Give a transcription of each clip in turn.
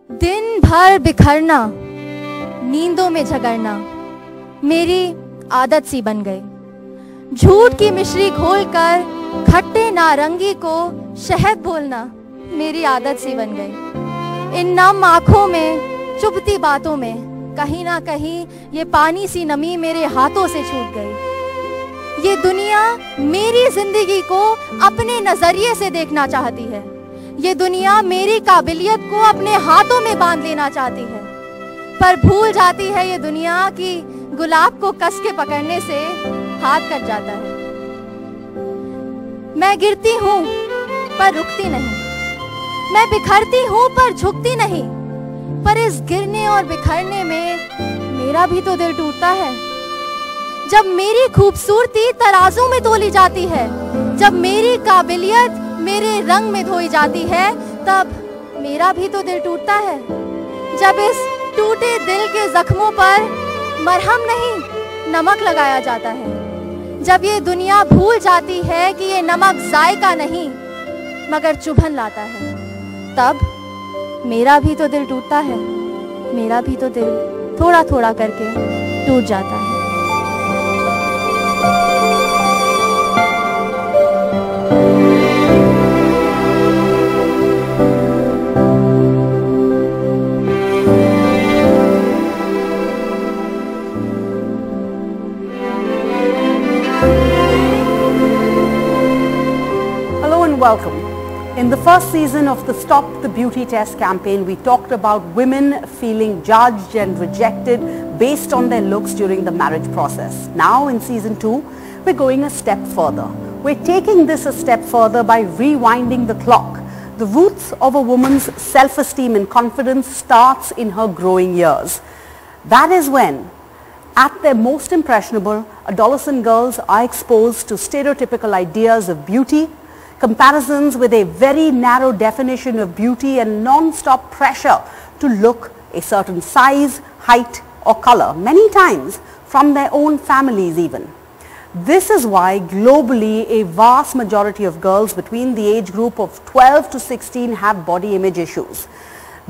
दिन भर बिखरना, नींदों में झगड़ना मेरी आदत सी बन गई। झूठ की मिश्री घोलकर खट्टे नारंगी को शहद बोलना मेरी आदत सी बन गई। इन नम आंखों में चुभती बातों में कहीं ना कहीं ये पानी सी नमी मेरे हाथों से छूट गई। ये दुनिया मेरी जिंदगी को अपने नजरिए से देखना चाहती है। ये दुनिया मेरी काबिलियत को अपने हाथों में बांध लेना चाहती है, पर भूल जाती है ये दुनिया कि गुलाब को कस के पकड़ने से हाथ कट जाता है। मैं गिरती हूँ पर रुकती नहीं, मैं बिखरती हूँ पर झुकती नहीं, पर इस गिरने और बिखरने में मेरा भी तो दिल टूटता है। जब मेरी खूबसूरती तराजू में तोली जाती है, जब मेरी काबिलियत मेरे रंग में धोई जाती है, तब मेरा भी तो दिल टूटता है। जब इस टूटे दिल के जख्मों पर मरहम नहीं नमक लगाया जाता है, जब ये दुनिया भूल जाती है कि ये नमक जायका नहीं मगर चुभन लाता है, तब मेरा भी तो दिल टूटता है। मेरा भी तो दिल थोड़ा थोड़ा करके टूट जाता है। Welcome. In the first season of the Stop the Beauty Test campaign, we talked about women feeling judged and rejected based on their looks during the marriage process. Now in season 2, we're going a step further. We're taking this a step further by rewinding the clock. The roots of a woman's self-esteem and confidence starts in her growing years. That is when, at their most impressionable, adolescent girls are exposed to stereotypical ideas of beauty, comparisons with a very narrow definition of beauty, and non-stop pressure to look a certain size, height or color, many times from their own families even. This is why globally a vast majority of girls between the age group of 12 to 16 have body image issues.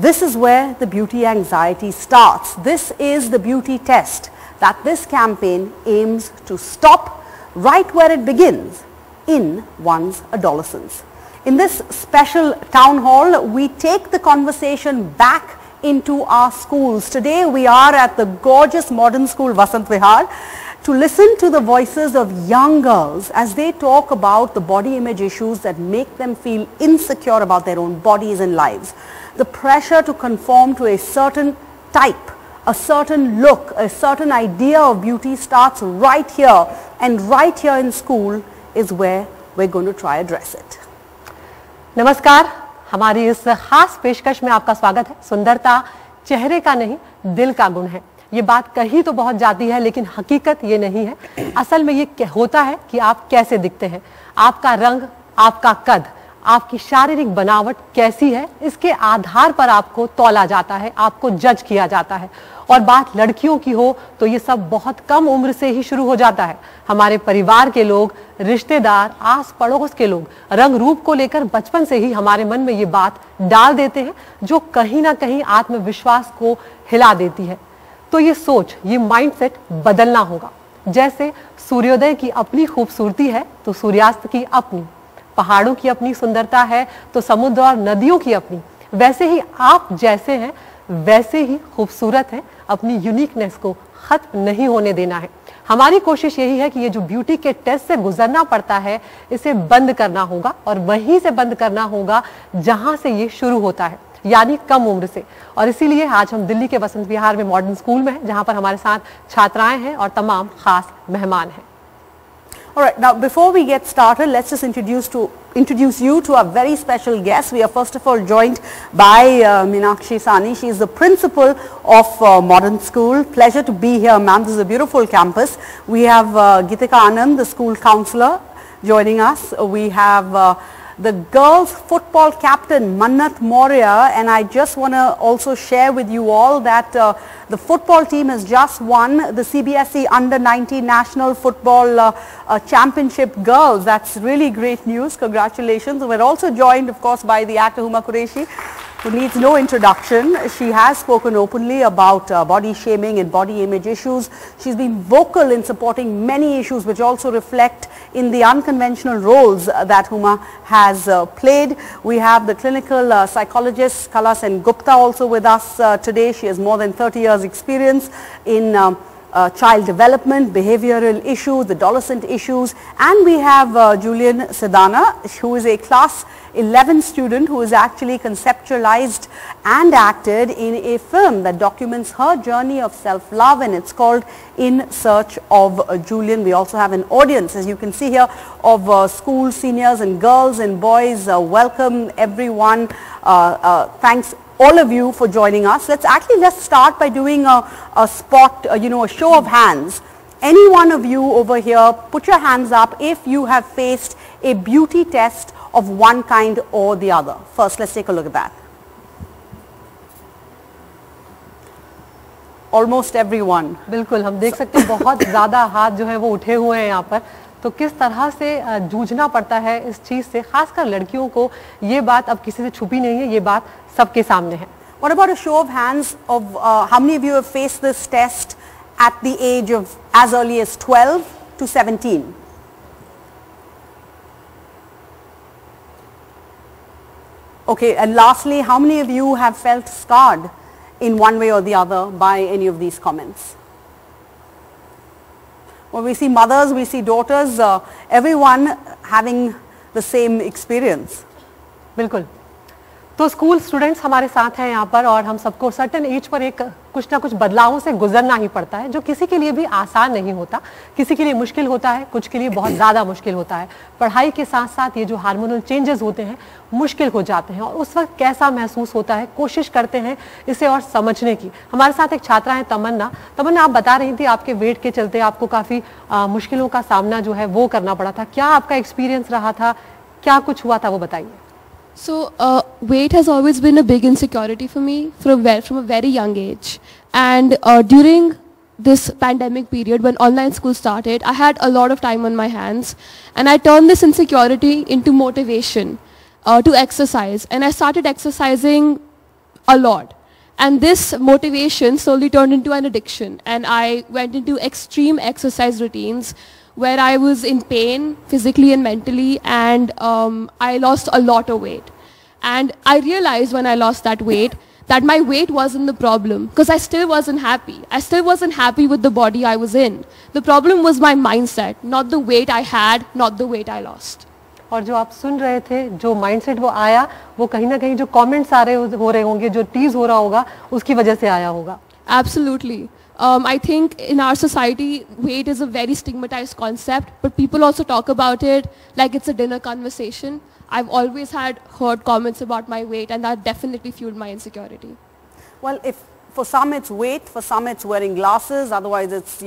This is where the beauty anxiety starts. This is the beauty test that this campaign aims to stop right where it begins, in one's adolescence. In this special town hall, we take the conversation back into our schools. Today we are at the gorgeous modern school Vasant Vihar to listen to the voices of young girls as they talk about the body image issues that make them feel insecure about their own bodies and lives. The pressure to conform to a certain type, a certain look, a certain idea of beauty starts right here, and right here in school is where we're going to try address it. नमस्कार, हमारी इस खास पेशकश में आपका स्वागत है। सुंदरता चेहरे का नहीं, दिल का गुण है। ये बात कही तो बहुत जाती है, लेकिन हकीकत ये नहीं है। असल में ये होता है कि आप कैसे दिखते हैं, आपका रंग, आपका कद, आपकी शारीरिक बनावट कैसी है, इसके आधार पर आपको तौला जाता है, आपको जज किया जाता है। और बात लड़कियों की हो तो ये सब बहुत कम उम्र से ही शुरू हो जाता है। हमारे परिवार के लोग, रिश्तेदार, आस पड़ोस के लोग रंग रूप को लेकर बचपन से ही हमारे मन में ये बात डाल देते हैं, जो कहीं ना कहीं आत्मविश्वास को हिला देती है। तो ये सोच, ये माइंडसेट बदलना होगा। जैसे सूर्योदय की अपनी खूबसूरती है तो सूर्यास्त की अपनी, पहाड़ों की अपनी सुंदरता है तो समुद्र और नदियों की अपनी, वैसे ही आप जैसे हैं वैसे ही खूबसूरत हैं। अपनी यूनिकनेस को खत्म नहीं होने देना है। हमारी कोशिश यही है कि ये जो ब्यूटी के टेस्ट से गुजरना पड़ता है, इसे बंद करना होगा, और वहीं से बंद करना होगा जहां से ये शुरू होता है, यानी कम उम्र से। और इसीलिए आज हम दिल्ली के वसंत विहार में मॉडर्न स्कूल में हैं, जहां पर हमारे साथ छात्राएं हैं और तमाम खास मेहमान हैं। All right, now before we get started, let's just introduce you to our very special guest. We are first of all joined by Meenakshi Sani. She is the principal of Modern School. Pleasure to be here, ma'am. This is a beautiful campus. We have Gitika Anand, the school counselor, joining us. We have the girls football captain Mannat Maurya, and I just want to also share with you all that the football team has just won the CBSE Under 19 National Football Championship Girls. That's really great news. Congratulations. We're also joined, of course, by the actor Huma Qureshi. who needs no introduction. She has spoken openly about body shaming and body image issues. She's been vocal in supporting many issues which also reflect in the unconventional roles that Huma has played. We have the clinical psychologist Kala Sen Gupta also with us today. She has more than 30 years experience in child development, behavioral issues, adolescent issues, and we have Julian Sedana, who is a class 11 student who is actually conceptualized and acted in a film that documents her journey of self-love, and it's called In Search of Julian. We also have an audience, as you can see here, of school seniors and girls and boys. Welcome everyone. Thanks all of you for joining us. Let's start by doing a spot, a show of hands. Any one of you over here, put your hands up if you have faced a beauty test of one kind or the other. First, let's take a look at that. Almost everyone. बिल्कुल, हम देख सकते हैं बहुत ज़्यादा हाथ जो है वो उठे हुए हैं यहाँ पर. तो किस तरह से जूझना पड़ता है इस चीज़ से, खासकर लड़कियों को. ये बात अब किसी से छुपी नहीं है, ये बात सबके सामने है. What about a show of hands of how many of you have faced this test at the age of as early as 12 to 17? Okay, and lastly, how many of you have felt scarred in one way or the other by any of these comments? Well, we see mothers, we see daughters, everyone having the same experience. बिल्कुल. तो school students हमारे साथ हैं यहाँ पर, और हम सबको सर्टेन एज पर एक कुछ ना कुछ बदलावों से गुजरना ही पड़ता है, जो किसी के लिए भी आसान नहीं होता. किसी के लिए मुश्किल होता है, कुछ के लिए बहुत ज़्यादा मुश्किल होता है. पढ़ाई के साथ साथ ये जो हार्मोनल चेंजेस होते हैं मुश्किल हो जाते हैं, और उस वक्त कैसा महसूस होता है कोशिश करते हैं इसे और समझने की. हमारे साथ एक छात्रा है तमन्ना. तमन्ना, आप बता रही थी आपके वेट के चलते आपको काफ़ी मुश्किलों का सामना जो है वो करना पड़ा था. क्या आपका एक्सपीरियंस रहा था, क्या कुछ हुआ था, वो बताइए. So weight has always been a big insecurity for me from a very young age, and during this pandemic period when online school started, I had a lot of time on my hands, and I turned this insecurity into motivation to exercise, and I started exercising a lot, and this motivation slowly turned into an addiction, and I went into extreme exercise routines where I was in pain physically and mentally, and I lost a lot of weight. And I realized when I lost that weight that my weight wasn't the problem, because I still wasn't happy. I still wasn't happy with the body I was in. The problem was my mindset, not the weight I had, not the weight I lost. और जो आप सुन रहे थे, जो mindset वो आया, वो कहीं ना कहीं जो कमेंट्स आ रहे हो रहे होंगे, जो टीज हो रहा होगा, उसकी वजह से आया होगा. Absolutely. I think in our society, weight is a very stigmatized concept, but people also talk about it like it's a dinner conversation. I've always heard comments about my weight, and that definitely fueled my insecurity. Well, if for some it's weight, for some it's wearing glasses, otherwise it's,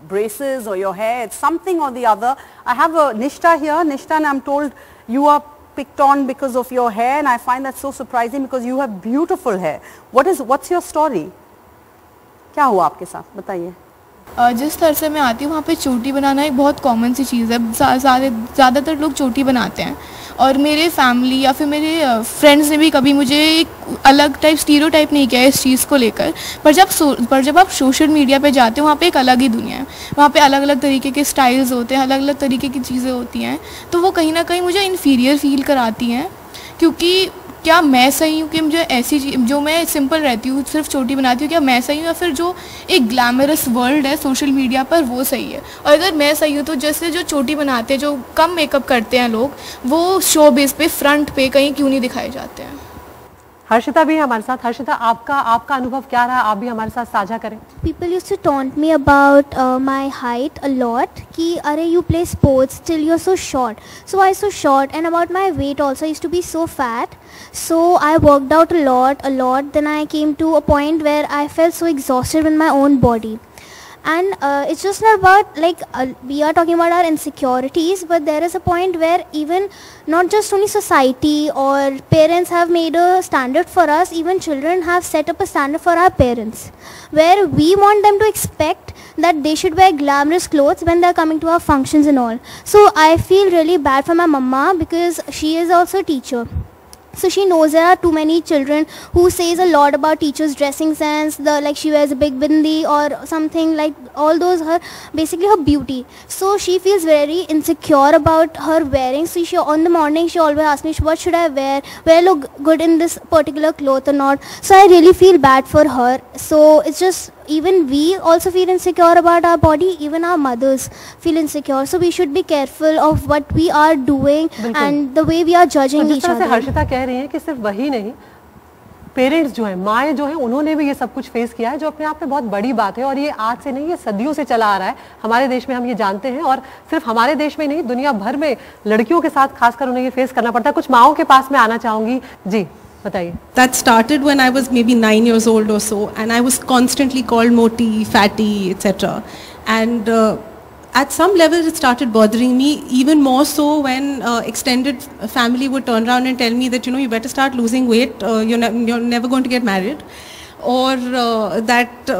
braces or your hair, it's something or the other. I have a Nishta here. Nishta, and I'm told you are picked on because of your hair, and I find that so surprising because you have beautiful hair. What's your story? क्या हुआ आपके साथ, बताइए. जिस तरह से मैं आती हूँ वहाँ पे चोटी बनाना एक बहुत कॉमन सी चीज़ है. ज़्यादातर लोग चोटी बनाते हैं, और मेरे फैमिली या फिर मेरे फ्रेंड्स ने भी कभी मुझे एक अलग स्टीरियोटाइप नहीं किया इस चीज़ को लेकर. पर जब आप सोशल मीडिया पे जाते हो, वहाँ पे एक अलग ही दुनिया है. वहाँ पे अलग अलग तरीके के स्टाइल्स होते हैं, अलग अलग तरीके की चीज़ें होती हैं, तो वो कहीं ना कहीं मुझे इन्फीरियर फील कराती हैं. क्योंकि क्या मैं सही हूँ कि मुझे ऐसी चीज़, जो मैं सिंपल रहती हूँ, सिर्फ चोटी बनाती हूँ, क्या मैं सही हूँ, या फिर जो एक ग्लैमरस वर्ल्ड है सोशल मीडिया पर वो सही है. और अगर मैं सही हूँ तो जैसे जो चोटी बनाते हैं, जो कम मेकअप करते हैं लोग, वो शो बेस पे फ्रंट पे कहीं क्यों नहीं दिखाए जाते हैं. हर्षिता भी हमारे साथ. हर्षिता, आपका अनुभव क्या रहा, आप भी हमारे साथ साझा करें. People used to taunt me about my height a lot. कि अरे you play sports till you're so short. So I was so short, and about my weight also, I used to be so fat. So I worked out a lot. Then I came to a point where I felt so exhausted with my own body. And it's just not about we are talking about our insecurities, but there is a point where even not just only society or parents have made a standard for us, even children have set up a standard for our parents, where we want them to expect that they should wear glamorous clothes when they are coming to our functions and all. So I feel really bad for my mama because she is also a teacher. So she knows there are too many children who says a lot about teachers' dressing sense, like she wears a big bindi or something, like all those basically her beauty. So she feels very insecure about her wearing. So she, on the morning she always asks me, what should I wear? Will I look good in this particular cloth or not? So I really feel bad for her. So it's just, even we also feel insecure about our body, even our mothers feel insecure. So we should be careful of what we are doing and the way we are judging each other. Harshita कह रही है कि सिर्फ वही नहीं, parents जो हैं, माएँ जो हैं, उन्होंने भी ये सब कुछ फेस किया है, जो अपने आप में बहुत बड़ी बात है। और ये आज से नहीं, ये सदियों से चला आ रहा है हमारे देश में, हम ये जानते हैं। और सिर्फ हमारे देश में नहीं, दुनिया भर में लड़कियों के साथ खासकर उन्हें ये फेस करना पड़ता है। कुछ माओं के पास में आना चाहूंगी, जी बताइए। That started when I was maybe 9 years old or so, and I was constantly called moti, fatty, etc. And at some level it started bothering me, even more so when extended family would turn around and tell me that, you know, you better start losing weight, you're never going to get married. Or that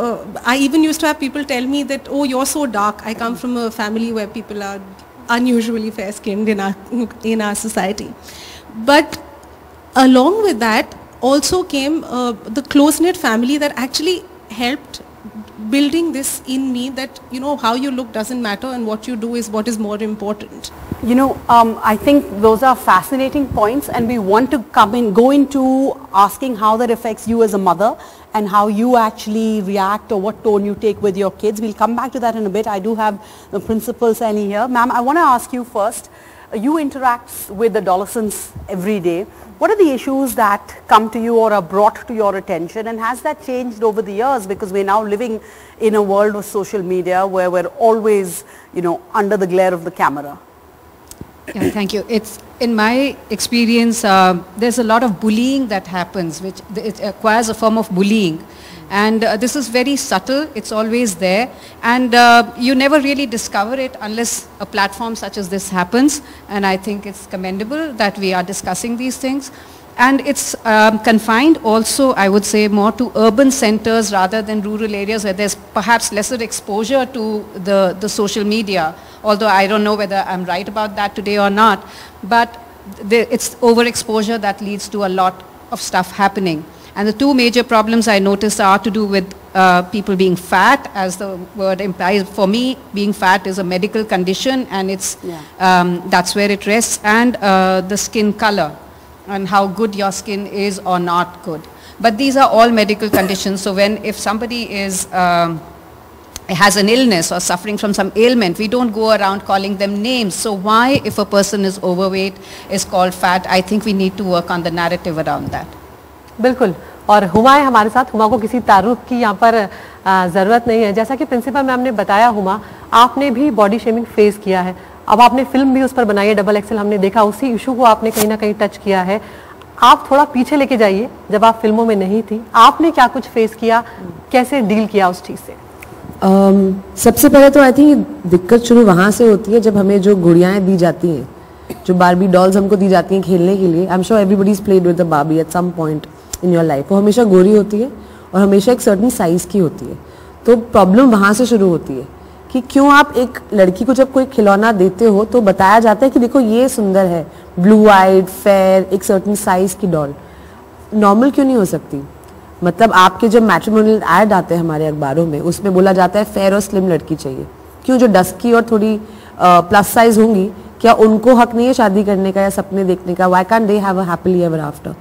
I even used to have people tell me that, oh, you're so dark. I come from a family where people are unusually fair-skinned in our society. But along with that also came the close-knit family that actually helped building this in me, that, you know, how you look doesn't matter and what you do is what is more important. You know, I think those are fascinating points, and we want to go into asking how that affects you as a mother and how you actually react or what tone you take with your kids. We'll come back to that in a bit. I do have the principal Sani here. Ma'am, I want to ask you first, you interact with adolescents every day. What are the issues that come to you or are brought to your attention, and has that changed over the years, because we're now living in a world of social media where we're always, you know, under the glare of the camera? Yeah, thank you. It's, in my experience, there's a lot of bullying that happens, which it acquires a form of bullying. And this is very subtle, it's always there, and you never really discover it unless a platform such as this happens. And I think it's commendable that we are discussing these things. And it's confined also, I would say, more to urban centers rather than rural areas where there's perhaps lesser exposure to the social media, although I don't know whether I'm right about that today or not. But it's overexposure that leads to a lot of stuff happening. And the two major problems I noticed are to do with people being fat, as the word implies. For me, being fat is a medical condition, and it's that's where it rests, and the skin color and how good your skin is or not good. But these are all medical conditions. So if somebody is has an illness or suffering from some ailment, we don't go around calling them names. So why, if a person is overweight, is called fat? I think we need to work on the narrative around that. बिल्कुल। और हुमा है हमारे साथ। हुमा को किसी तारुफ की यहाँ पर ज़रूरत नहीं है। जैसा कि प्रिंसिपल मैम ने बताया, हुमा, आपने भी बॉडी शेमिंग फेस किया है। अब आपने फिल्म भी उस पर बनाई है, XXL, हमने देखा, उसी इशू को आपने कहीं ना कहीं टच किया है। आप थोड़ा पीछे लेके जाइए, जब आप फिल्मों में नहीं थी, आपने क्या कुछ फेस किया, कैसे डील किया उस चीज़ से? सबसे पहले तो आई थिंक दिक्कत शुरू वहाँ से होती है जब हमें जो गुड़ियाएँ दी जाती हैं, जो बारबी डॉल्स हमको दी जाती हैं खेलने के लिए। I am sure everybody is played with the Barbie at some point in your life. वो हमेशा गोरी होती है और हमेशा एक सर्टन साइज़ की होती है। तो प्रॉब्लम वहाँ से शुरू होती है कि क्यों आप एक लड़की को जब कोई खिलौना देते हो तो बताया जाता है कि देखो ये सुंदर है, ब्लू आइड, फेयर, एक सर्टन साइज़ की डॉल। नॉर्मल क्यों नहीं हो सकती? मतलब आपके जब मैट्रिमोनियल ऐड आते हैं हमारे अखबारों में, उसमें बोला जाता है फेयर और स्लिम लड़की चाहिए। क्यों जो डस्की और थोड़ी प्लस साइज होंगी, क्या उनको हक नहीं है शादी करने का या सपने देखने का? Why can they have a happily ever after?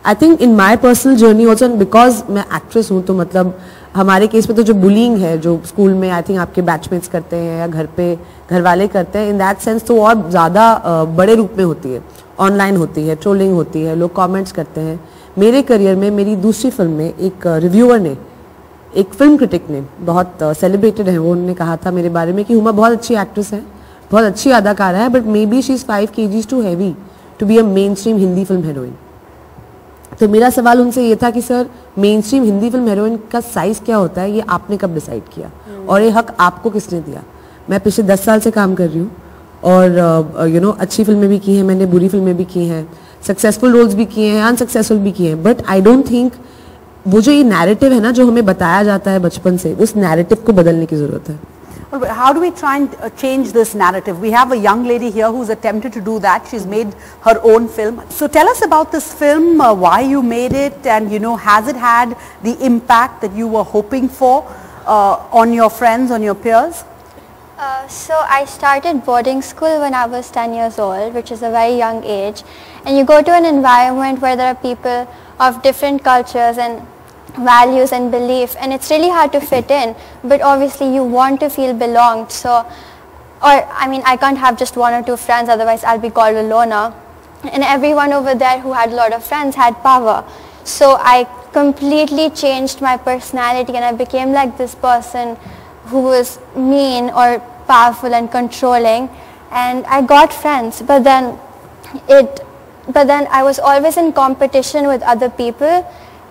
I think in my personal journey also, because मैं एक्ट्रेस हूँ, तो मतलब हमारे केस में तो जो बुलिंग है, जो स्कूल में आई थिंक आपके बैचमेट्स करते हैं या घर पे घर वाले करते हैं, इन दैट सेंस तो और ज़्यादा बड़े रूप में होती है। ऑनलाइन होती है, ट्रोलिंग होती है, लोग कमेंट्स करते हैं। मेरे करियर में मेरी दूसरी फिल्म में एक रिव्यूअर ने, एक फिल्म क्रिटिक ने, बहुत सेलिब्रेटेड है वो, उन्होंने कहा था मेरे बारे में कि हुमा बहुत अच्छी एक्ट्रेस है, बहुत अच्छी अदाकारा है, but maybe she is 5 kgs too heavy to be a mainstream Hindi film heroine. तो मेरा सवाल उनसे ये था कि sir, mainstream Hindi film heroine का साइज़ क्या होता है, ये आपने कब डिसाइड किया और ये हक आपको किसने दिया? मैं पिछले 10 साल से काम कर रही हूँ और यू नो अच्छी फिल्में भी की हैं मैंने, बुरी फिल्में भी की हैं, सक्सेसफुल रोल्स भी किए हैं, अनसक्सेसफुल भी किए हैं, बट आई डोंट थिंक वो जो ये नैरेटिव है ना जो हमें बताया जाता है बचपन से, उस नैरेटिव को बदलने की ज़रूरत है। Well, how do we try and change this narrative? We have a young lady here who's attempted to do that. She's made her own film. So tell us about this film, why you made it, and has it had the impact that you were hoping for on your friends, on your peers? So I started boarding school when I was 10 years old, which is a very young age. And you go to an environment where there are people of different cultures and values and belief, and it's really hard to fit in, but obviously you want to feel belonged. So, I can't have just one or two friends, otherwise I'll be called a loner. And everyone over there who had a lot of friends had power. So I completely changed my personality and I became like this person who was mean or powerful and controlling, and I got friends, but then I was always in competition with other people,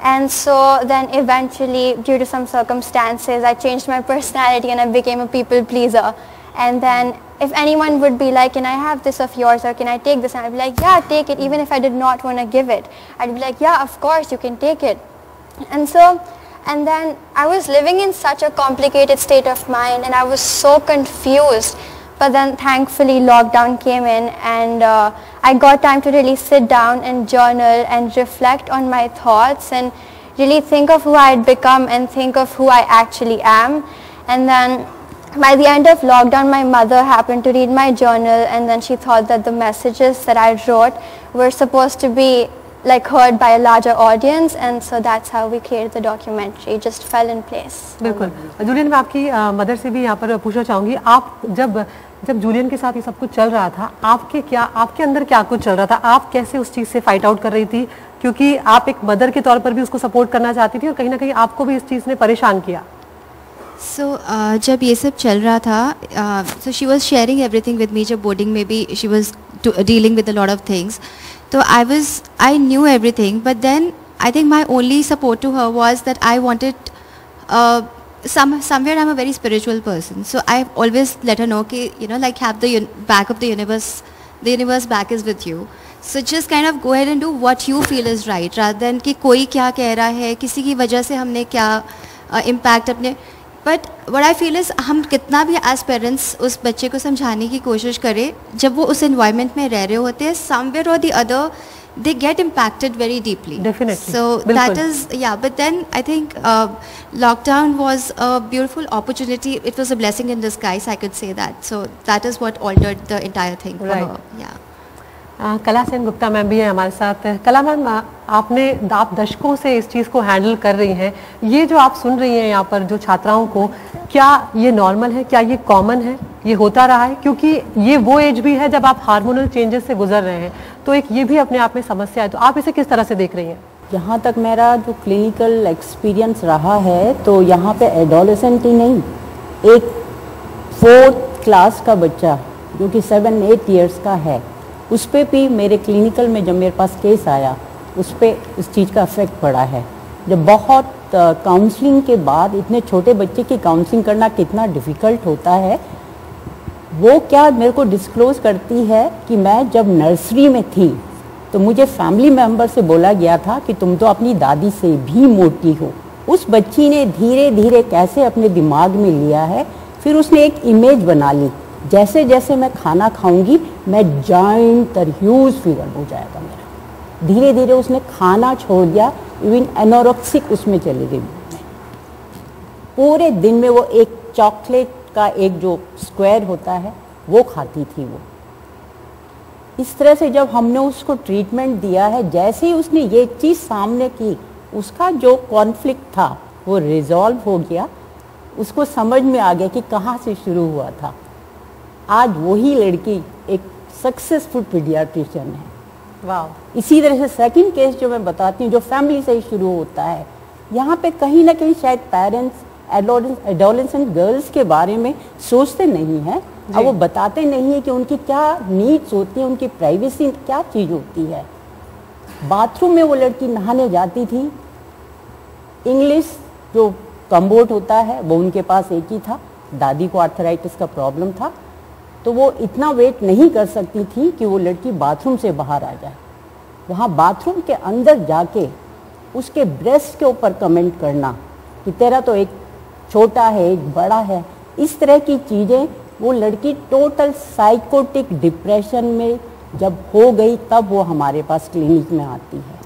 and so then eventually, due to some circumstances, I changed my personality and I became a people pleaser. And then if anyone would be like, can I have this of yours, or can I take this, and I'd be like, yeah, take it, even if I did not want to give it. I'd be like, yeah, of course you can take it. And then I was living in such a complicated state of mind and I was so confused. But then thankfully lockdown came in and I got time to really sit down and journal and reflect on my thoughts and really think of who I had become and think of who I actually am. And then by the end of lockdown, my mother happened to read my journal, and then she thought that the messages that I wrote were supposed to be like heard by a larger audience, and so that's how we created the documentary. It just fell in place. बिल्कुल। Julian, मैं आपकी mother से भी यहाँ पर पूछना चाहूँगी, आप जब जूलियन के साथ ये सब कुछ चल रहा था, आपके अंदर क्या कुछ चल रहा था? आप कैसे उस चीज़ से फाइट आउट कर रही थी? क्योंकि आप एक मदर के तौर पर भी उसको सपोर्ट करना चाहती थी और कहीं ना कहीं आपको भी इस चीज़ ने परेशान किया। जब ये सब चल रहा था, so she was sharing everything with me. जब boarding में भी she was dealing with a lot of things. So I knew everything, but then I think my only support to her was that I wanted, somewhere I'm a very spiritual person. So I always let her know, okay, like have the back of the universe back is with you. So just kind of go ahead and do what you feel is right, rather than कि कोई क्या कह रहा है, किसी की वजह से हमने क्या impact अपने. But what I feel is हम कितना भी as parents उस बच्चे को समझाने की कोशिश करें, जब वो उस environment में रह रहे होते हैं, somewhere or the other they get impacted very deeply. Definitely. So that is, yeah, but then I think lockdown was a beautiful opportunity. It was a blessing in disguise, I could say that. So that is what altered the entire thing for her. Yeah. कला Sen Gupta ma'am भी है हमारे साथ। कला ma'am, आप दशकों से इस चीज़ को हैंडल कर रही हैं। ये जो आप सुन रही हैं यहाँ पर जो छात्राओं को, क्या ये नॉर्मल है, क्या ये कॉमन है, ये होता रहा है? क्योंकि ये वो एज भी है जब आप हार्मोनल चेंजेस से गुजर रहे हैं, तो एक ये भी अपने आप में समस्या है। तो आप इसे किस तरह से देख रही हैं? यहाँ तक मेरा जो क्लिनिकल एक्सपीरियंस रहा है, तो यहाँ पे एडोलेसेंट ही नहीं, एक 4th क्लास का बच्चा जो कि 7-8 ईयर्स का है, उस पर भी मेरे क्लिनिकल में जब मेरे पास केस आया, उस पर इस चीज़ का इफेक्ट पड़ा है। जब बहुत काउंसलिंग के बाद इतने छोटे बच्चे की काउंसलिंग करना कितना डिफ़िकल्ट होता है, वो क्या मेरे को डिस्क्लोज़ करती है कि मैं जब नर्सरी में थी तो मुझे फैमिली मेम्बर से बोला गया था कि तुम तो अपनी दादी से भी मोटी हो। उस बच्ची ने धीरे धीरे कैसे अपने दिमाग में लिया है, फिर उसने एक इमेज बना ली, जैसे जैसे मैं खाना खाऊंगी मैं जाइंट और ह्यूज फिगर हो जाएगा मेरा। धीरे धीरे उसने खाना छोड़ दिया, इवन एनोरेक्सिक उसमें चली गई। पूरे दिन में वो एक चॉकलेट का एक जो स्क्वायर होता है वो खाती थी वो। इस तरह से जब हमने उसको ट्रीटमेंट दिया है, जैसे ही उसने ये चीज़ सामने की, उसका जो कॉन्फ्लिक्ट था वो रिजॉल्व हो गया। उसको समझ में आ गया कि कहाँ से शुरू हुआ था। आज वही लड़की एक सक्सेसफुल पीडियाट्रिशियन है। वाह। इसी तरह से सेकंड केस जो मैं बताती हूँ, जो फैमिली से ही शुरू होता है, यहाँ पे कहीं ना कहीं शायद पेरेंट्स एडोलेसेंट गर्ल्स के बारे में सोचते नहीं हैं और वो बताते नहीं है कि उनकी क्या नीड्स होती है, उनकी प्राइवेसी क्या चीज़ होती है। बाथरूम में वो लड़की नहाने जाती थी, इंग्लिश जो कम्बोर्ड होता है वो उनके पास एक ही था, दादी को आर्थराइटिस का प्रॉब्लम था, तो वो इतना वेट नहीं कर सकती थी कि वो लड़की बाथरूम से बाहर आ जाए। वहाँ बाथरूम के अंदर जाके उसके ब्रेस्ट के ऊपर कमेंट करना कि तेरा तो एक छोटा है, एक बड़ा है, इस तरह की चीज़ें वो लड़की टोटल साइकोटिक डिप्रेशन में जब हो गई तब वो हमारे पास क्लिनिक में आती है।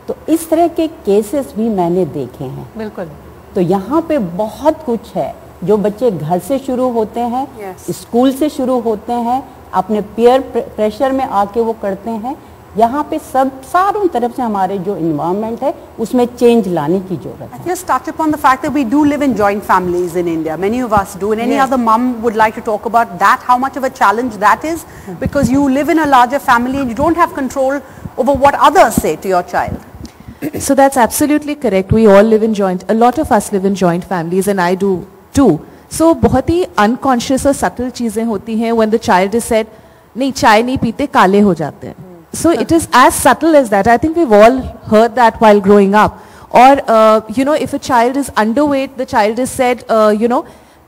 तो इस तरह के केसेस भी मैंने देखे हैं। बिल्कुल। तो यहाँ पे बहुत कुछ है जो बच्चे घर से शुरू होते हैं, स्कूल से शुरू होते हैं, अपने पीयर प्रेशर में आके वो करते हैं। यहाँ पे सब सारों तरफ से हमारे जो इन्वायरमेंट है उसमें चेंज लाने की जरूरत है। Just touch upon the fact that we do live in joint families in India. Many of us do, and any other mum would like to talk about that, how much of a challenge that is, because you live in a larger family and you don't have control over what others say to your child. So that's absolutely correct. We all live in a lot of us live in joint families, and I do too. So बहुत ही unconscious और subtle चीजें होती हैं when the child is said, नहीं चाय नहीं पीते काले हो जाते हैं. So it is as subtle as that. I think we've all heard that while growing up. Or you know, if a child is underweight, the child is said, you know,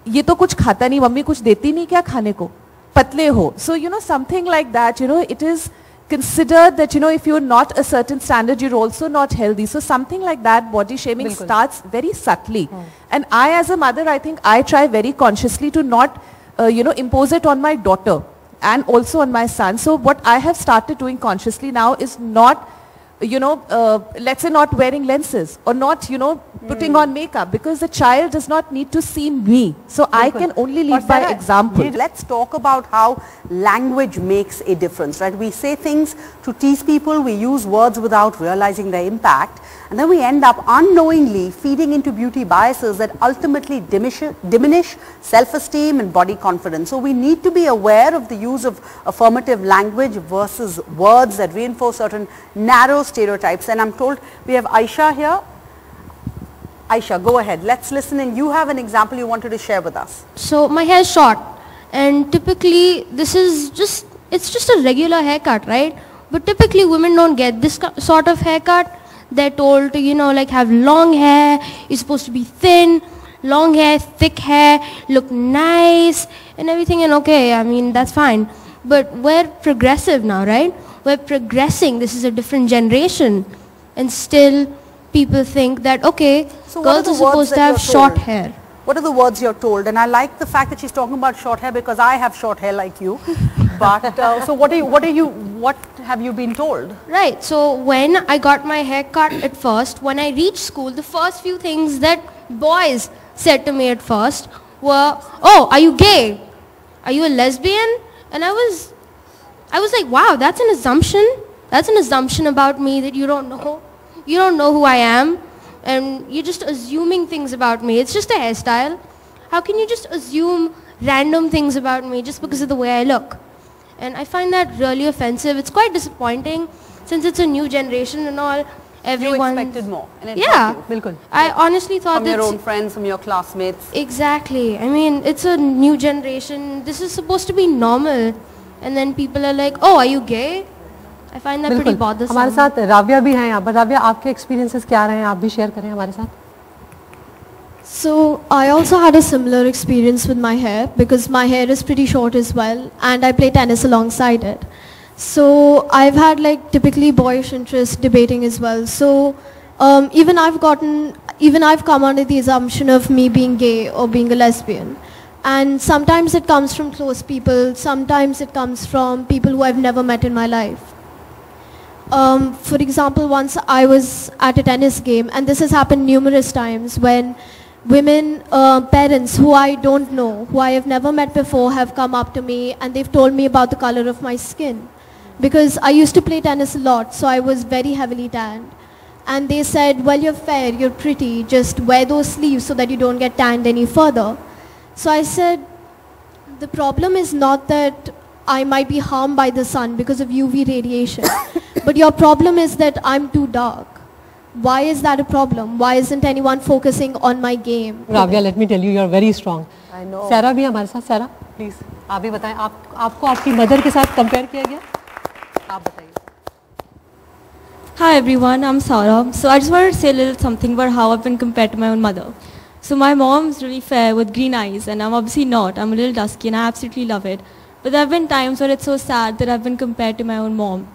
ये तो कुछ खाता नहीं, मम्मी कुछ देती नहीं क्या खाने को, पतले हो. So you know, something like that. You know, it is considered that, you know, if you're not a certain standard, you're also not healthy. So something like that, body shaming starts very subtly. And I, as a mother, I think I try very consciously to not, you know, impose it on my daughter and also on my son. So what I have started doing consciously now is not, you know, let's say not wearing lenses or not, you know, putting on makeup, because the child does not need to see me. So I can only lead by example. Let's talk about how language makes a difference, right? We say things to tease people, we use words without realizing their impact, and then we end up unknowingly feeding into beauty biases that ultimately diminish self-esteem and body confidence. So we need to be aware of the use of affirmative language versus words that reinforce certain narrow stereotypes. And I'm told we have Aisha here. Aisha, go ahead. Let's listen, and you have an example you wanted to share with us. So my hair is short, and typically this is just, it's just a regular haircut, right? But typically women don't get this sort of haircut. They're told to, you know, like have long hair, you're supposed to be thin, long hair, thick hair, look nice and everything, and okay, I mean, that's fine. But we're progressive now, right? We're progressing, this is a different generation, and still people think that, okay, so girls are supposed to have short hair. What are the words you're told? And I like the fact that she's talking about short hair, because I have short hair like you. But so what have you been told? Right. So when I got my hair cut at first, when I reached school, the first few things that boys said to me at first were, "Oh, are you gay? Are you a lesbian?" And I was like, wow, that's an assumption. That's an assumption about me that you don't know. You don't know who I am, and you're just assuming things about me. It's just a hairstyle. How can you just assume random things about me just because of the way I look? And I find that really offensive. It's quite disappointing, since it's a new generation and all. Everyone, you expected more. And I honestly thought from your own friends, from your classmates. Exactly. I mean, it's a new generation. This is supposed to be normal, and then people are like, "Oh, are you gay?" I find that pretty bothersome. हमारे साथ राव्या भी हैं यहाँ पर. राव्या, आपके experiences क्या रहे हैं? आप भी share करें हमारे साथ. So I also had a similar experience with my hair, because my hair is pretty short as well, and I play tennis alongside it. So I've had like typically boyish interest debating as well. So even I've come under the assumption of me being gay or being a lesbian. And sometimes it comes from close people, sometimes it comes from people who I've never met in my life. For example, once I was at a tennis game, and this has happened numerous times, when women, parents who I don't know, who I have never met before, have come up to me and they've told me about the color of my skin. Because I used to play tennis a lot, so I was very heavily tanned. And they said, "Well, you're fair, you're pretty, just wear those sleeves so that you don't get tanned any further." So I said, the problem is not that I might be harmed by the sun because of UV radiation, but your problem is that I'm too dark. Why is that a problem? Why isn't anyone focusing on my game? Ravya, let me tell you, you're very strong. I know. Sarah भी हमारे साथ. Sarah, please, आप भी बताएं. आपको आपकी mother के साथ compare किया गया? आप बताइए. Hi everyone, I'm Sarah. So I just wanted to say a little something about how I've been compared to my own mother. So my mom's really fair with green eyes, and I'm obviously not. I'm a little dusky, and I absolutely love it. But there have been times where it's so sad that I've been compared to my own mom.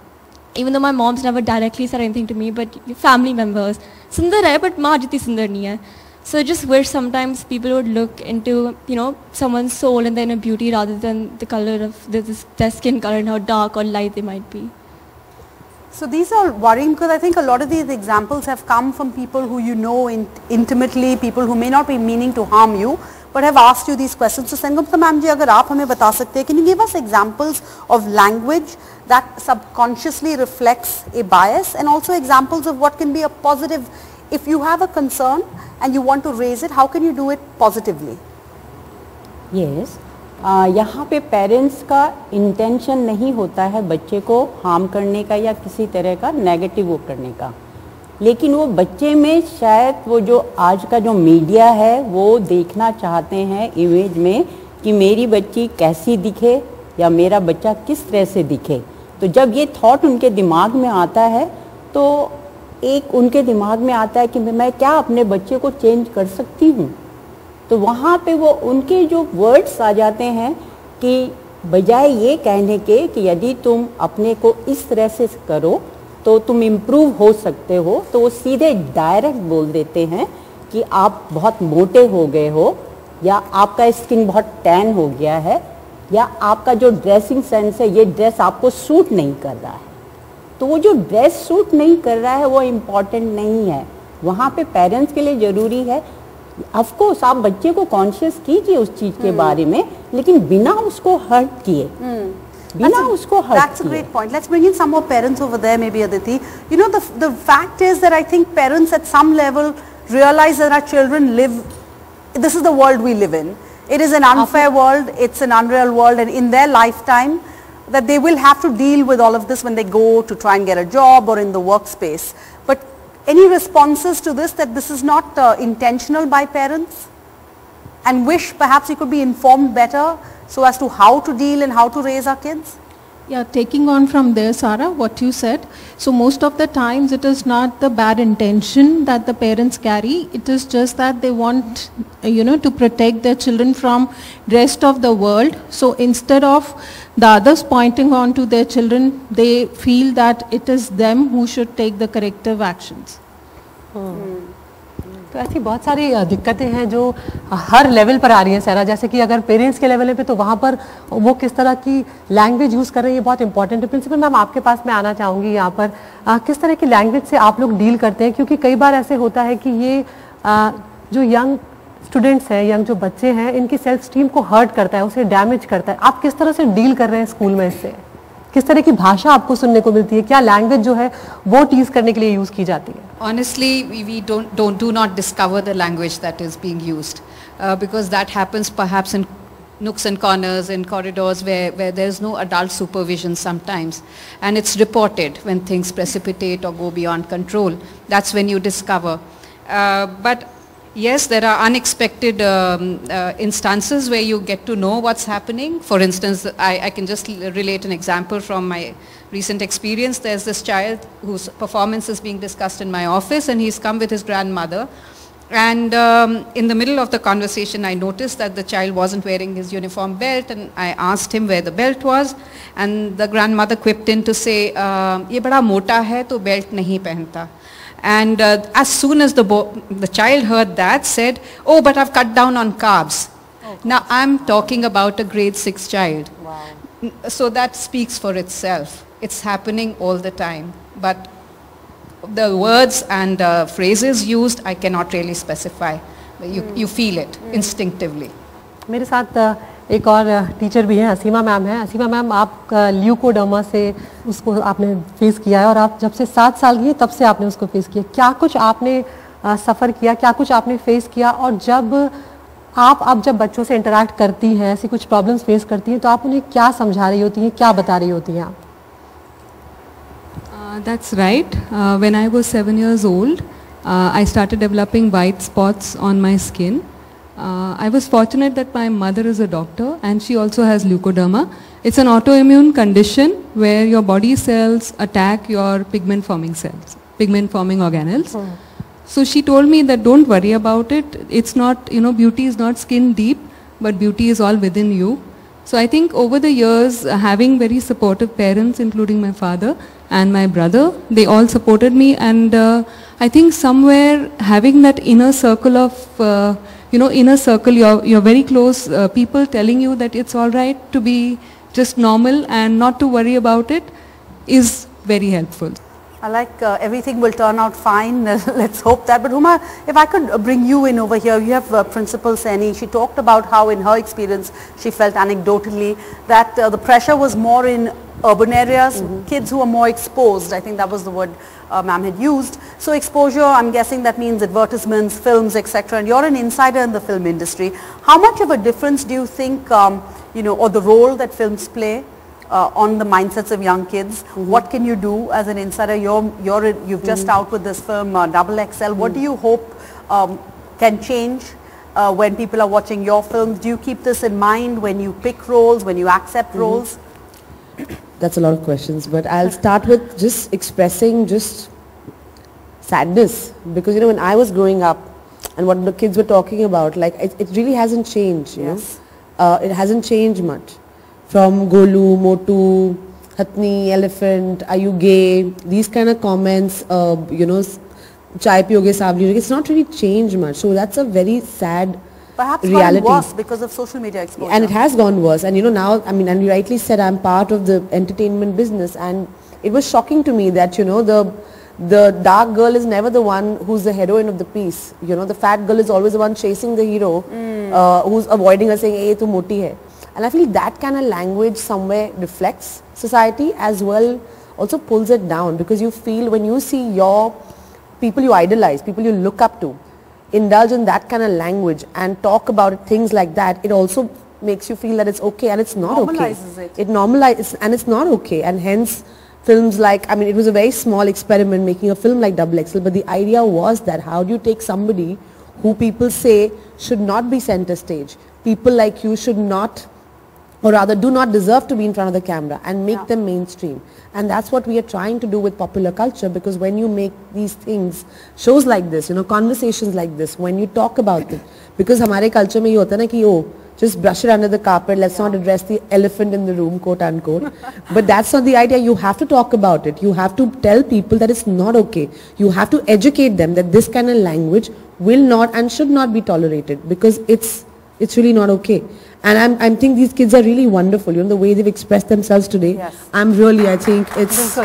Even though my mom's never directly said anything to me, but family members. Sundar hai, but maa jitni sundar nahi hai. So I just wish sometimes people would look into, you know, someone's soul and their inner beauty rather than the color of their skin color and how dark or light they might be. So these are worrying because I think a lot of these examples have come from people who you know intimately, people who may not be meaning to harm you, but have asked you these questions. So Sangam ma'am ji, agar aap hame bata sakte hain, can you give us examples of language that subconsciously reflects a bias, and also examples of what can be a positive, if you have a concern and you want to raise it, how can you do it positively? Yes. यहाँ पे parents का intention नहीं होता है बच्चे को harm करने का या किसी तरह का नेगेटिव वो करने का, लेकिन वो बच्चे में शायद वो जो आज का जो मीडिया है वो देखना चाहते हैं इमेज में कि मेरी बच्ची कैसी दिखे या मेरा बच्चा किस तरह से दिखे। तो जब ये थॉट उनके दिमाग में आता है तो एक उनके दिमाग में आता है कि मैं क्या अपने बच्चे को चेंज कर सकती हूँ। तो वहाँ पे वो उनके जो वर्ड्स आ जाते हैं कि बजाय ये कहने के कि यदि तुम अपने को इस तरह से करो तो तुम इम्प्रूव हो सकते हो, तो वो सीधे डायरेक्ट बोल देते हैं कि आप बहुत मोटे हो गए हो, या आपका स्किन बहुत टैन हो गया है, या आपका जो ड्रेसिंग सेंस है ये ड्रेस आपको सूट नहीं कर रहा है। तो वो जो ड्रेस सूट नहीं कर रहा है वो इम्पॉर्टेंट नहीं है, वहाँ पे पेरेंट्स के लिए ज़रूरी है ऑफ कोर्स आप बच्चे को कॉन्शियस कीजिए उस चीज के बारे में, लेकिन बिना उसको हर्ट किए, बिना उसको हर्ट किए। That's a great point. Let's bring in some more parents over there, maybe Aditi. You know, the fact is that I think parents at some level realize that our children live, this is the world we live in. It is an unfair world, it's an unreal world, and in their lifetime that they will have to deal with all of this when they go to try and get a job or in the workspace. But any responses to this, that this is not intentional by parents, and wish perhaps we could be informed better so as to how to deal and how to raise our kids? Yeah, taking on from there, Sarah, what you said. So most of the times it is not the bad intention that the parents carry. It is just that they want, to protect their children from rest of the world. So instead of the others pointing on to their children, they feel that it is them who should take the corrective actions. तो ऐसी बहुत सारी दिक्कतें हैं जो हर level पर आ रही हैं सारा, जैसे कि अगर पेरेंट्स के लेवल पे तो वहाँ पर वो किस तरह की लैंग्वेज यूज़ कर रहे हैं ये बहुत इंपॉर्टेंट है। प्रिंसिपल मैम आपके पास मैं आना चाहूँगी यहाँ पर, किस तरह की लैंग्वेज से आप लोग डील करते हैं, क्योंकि कई बार ऐसे होता है कि ये जो यंग स्टूडेंट्स हैं, यंग जो बच्चे हैं, इनकी सेल्फ स्टीम को हर्ट करता है, उसे डैमेज करता है। आप किस तरह से डील कर रहे हैं स्कूल में इससे, किस तरह की भाषा आपको सुनने को मिलती है, क्या लैंग्वेज जो है वो टीज करने के लिए यूज की जाती है? Honestly, we do not discover the language that is being used because that happens perhaps in nooks and corners, in corridors where there is no adult supervision sometimes, and it's reported when things precipitate or go beyond control. That's when you discover. But yes, there are unexpected instances where you get to know what's happening. For instance, I can just relate an example from my recent experience. There's this child whose performance is being discussed in my office, and he's come with his grandmother. And in the middle of the conversation, I noticed that the child wasn't wearing his uniform belt, and I asked him where the belt was, and the grandmother quipped in to say, "ये बड़ा मोटा है तो belt नहीं पहनता." And as soon as the child heard that, said, "Oh, but I've cut down on carbs." Now I'm talking about a grade 6 child. Wow. So that speaks for itself. It's happening all the time. But the words and phrases used, I cannot really specify. You feel it instinctively. मेरे साथ एक और teacher भी हैं, असीमा ma'am हैं। असीमा ma'am, आप leucoderma से उसको आपने फेस किया है, और आप जब से 7 साल की हैं तब से आपने उसको फेस किया। क्या कुछ आपने सफ़र किया, क्या कुछ आपने फेस किया, और जब बच्चों से इंटरेक्ट करती हैं, ऐसी कुछ प्रॉब्लम्स फेस करती हैं, तो आप उन्हें क्या समझा रही होती हैं, क्या बता रही होती हैं आप? That's right. When I was 7 years old, I started developing white spots on my skin. I was fortunate that my mother is a doctor and she also has leukoderma. It's an autoimmune condition where your body cells attack your pigment forming cells, pigment forming organelles. So she told me that don't worry about it. It's not, beauty is not skin deep, but beauty is all within you. So I think over the years, having very supportive parents, including my father and my brother, they all supported me, and I think somewhere having that inner circle of, inner circle, you're very close people telling you that it's all right to be just normal and not to worry about it is very helpful. I like everything will turn out fine. Let's hope that. But Huma, if I could bring you in over here, you have Principal Saini. She talked about how in her experience she felt anecdotally that the pressure was more in urban areas, kids who are more exposed. I think that was the word ma'am had used. So exposure, I'm guessing that means advertisements, films, etc. And you're an insider in the film industry. How much of a difference do you think, or the role that films play on the mindsets of young kids? What can you do as an insider? You've just out with this film XXL. What do you hope can change when people are watching your films? Do you keep this in mind when you pick roles, when you accept roles? That's a lot of questions, but I'll start with just expressing just sadness, because when I was growing up and what the kids were talking about, like it really hasn't changed. It hasn't changed much. From Golu, Motu, Hatni, Elephant, are you gay? These kind of comments, chai piyoge savli, it's not really changed much. So that's a very sad Perhaps reality. Gone worse because of social media exposure. And it has gone worse. And now, and you rightly said, I'm part of the entertainment business, and it was shocking to me that, the dark girl is never the one who's the heroine of the piece. The fat girl is always the one chasing the hero, who's avoiding her, saying, "Hey, tu moti hai." And I feel that kind of language somewhere reflects society as well, also pulls it down, because you feel when you see your people you idolize, people you look up to, indulge in that kind of language and talk about things like that, it also makes you feel that it's okay, and it's not okay. It normalizes, and it's not okay, and hence films like, it was a very small experiment making a film like XXL, but the idea was that how do you take somebody who people say should not be center stage, people like you should not, or rather do not deserve to be in front of the camera, and make them mainstream. And that's what we are trying to do with popular culture, because when you make these things, shows like this, conversations like this, when you talk about it, because हमारे culture में ये होता है ना कि just brush it under the carpet, let's not address the elephant in the room, quote unquote. But that's not the idea. You have to talk about it. You have to tell people that it's not okay. You have to educate them that this kind of language will not and should not be tolerated, because it's really not okay. And I think these kids are really wonderful. The way they've expressed themselves today. Yes. I think it's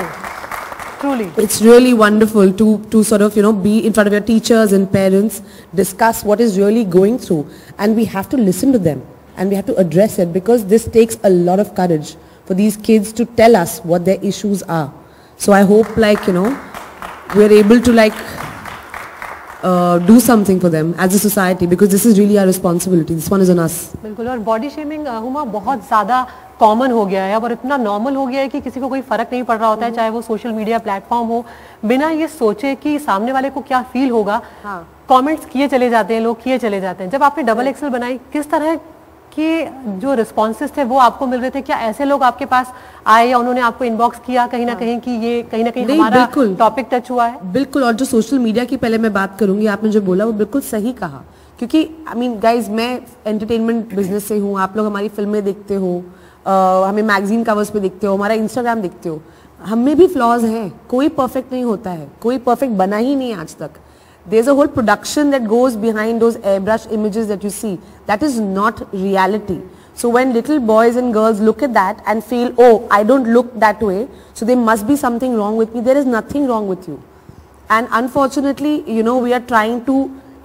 truly. It's really wonderful to sort of be in front of your teachers and parents, discuss what is really going through, and we have to listen to them and we have to address it, because this takes a lot of courage for these kids to tell us what their issues are. So I hope we're able to do something for them as a society, because this is really our responsibility. This one is on us. बिल्कुल. और body shaming Huma बहुत ज़्यादा common हो गया है और इतना normal हो गया है कि किसी को कोई फर्क नहीं पड़ रहा होता है, चाहे वो सोशल मीडिया प्लेटफॉर्म हो, बिना ये सोचे कि सामने वाले को क्या फील होगा, कमेंट्स किए चले जाते हैं, लोग किए चले जाते हैं. जब आपने XXL बनाई, किस तरह के जो रिस्पॉन्सेस थे वो आपको मिल रहे थे? क्या ऐसे लोग आपके पास आए या उन्होंने आपको इनबॉक्स किया कहीं ना कहीं कि ये कहीं ना कहीं हमारा टॉपिक टच हुआ है? बिल्कुल. और जो सोशल मीडिया की पहले मैं बात करूंगी, आपने जो बोला वो बिल्कुल सही कहा, क्योंकि गाइज मैं एंटरटेनमेंट बिजनेस से हूँ, आप लोग हमारी फिल्में देखते हो, हमें मैगजीन कवर्स पे देखते हो, हमारा इंस्टाग्राम देखते हो, हम में भी फ्लॉज हैं, कोई परफेक्ट नहीं होता है, कोई परफेक्ट बना ही नहीं आज तक. There's a whole production that goes behind those airbrush images that you see. That is not reality. So when little boys and girls look at that and feel, oh, I don't look that way, so there must be something wrong with me. There is nothing wrong with you. And unfortunately, we are trying to,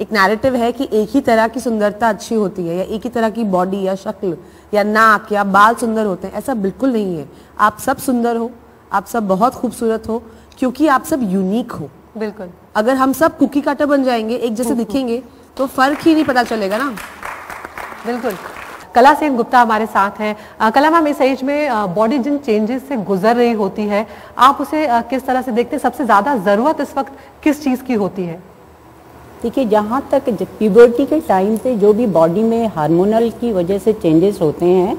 एक narrative है कि एक ही तरह की सुंदरता अच्छी होती है, या एक ही तरह की body या शक्ल या नाक या बाल सुंदर होते हैं. ऐसा बिल्कुल नहीं है. आप सब सुंदर हो, आप सब बहुत खूबसूरत हो, क्योंकि आप सब यूनिक हो. बिल्कुल. अगर हम सब कुकी काटर बन जाएंगे, एक जैसे दिखेंगे, तो फर्क ही नहीं पता चलेगा ना. बिल्कुल. कला सेन गुप्ता हमारे साथ हैं. कला मैम, इस एज में बॉडी जिन चेंजेस से गुजर रही होती है, आप उसे किस तरह से देखते हैं? सबसे ज्यादा जरूरत इस वक्त किस चीज की होती है? देखिए, जहाँ तक प्यूबर्टी के टाइम पे जो भी बॉडी में हार्मोनल की वजह से चेंजेस होते हैं,